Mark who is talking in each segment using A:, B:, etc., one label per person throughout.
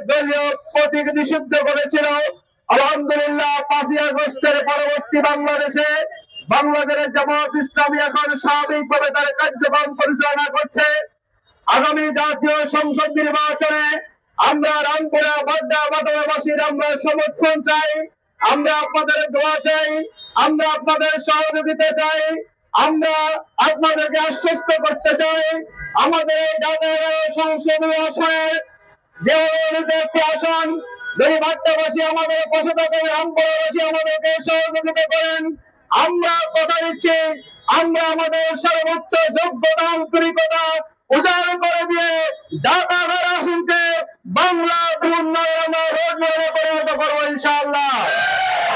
A: দলীয় প্রতীক নিষিদ্ধ করেছিল। আলহামদুলিল্লাহ 5ই আগস্টের পরবর্তী বাংলাদেশের জামাত ইসলামী এখন স্বাভাবিকভাবে তার কার্যক্রম পরিচালনা করছে। আগামী জাতীয় সংসদ নির্বাচনে আমরা রামপুরা বাড্ডা-বাটোয়াবাসীর আমরা সমর্থন চাই, আমরা আপনাদের দোয়া চাই, আমরা আপনাদের সহযোগিতা চাই, আমরা আপনাদেরকে আশ্বস্ত করতে চাই আমাদের এই ঢাকা সংসদীয় আসনের যে একটি আসন যদি বাড্ডাবাসী আমাদের পাশে থাকেন, রামপুরাবাসী আমাদেরকে সহযোগিতা করেন, আমরা কথা দিচ্ছি আমরা আমাদের সর্বোচ্চ যোগ্যতা আন্তরিকতা উজাড় করে দিয়ে ঢাকা আসনকে বাংলা উন্নয়ন রোডম্যাপে পরিণত করবো ইনশাআল্লাহ।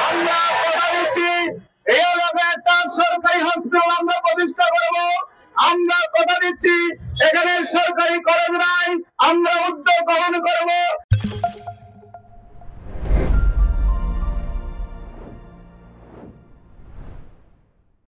A: আমরা কথা দিচ্ছি এই এলাকায় একটা সরকারি হসপিটাল আমরা প্রতিষ্ঠা করবো। আমরা কথা দিচ্ছি এখানে সরকারি কলেজ নাই, আমরা উদ্যোগ গ্রহণ করবো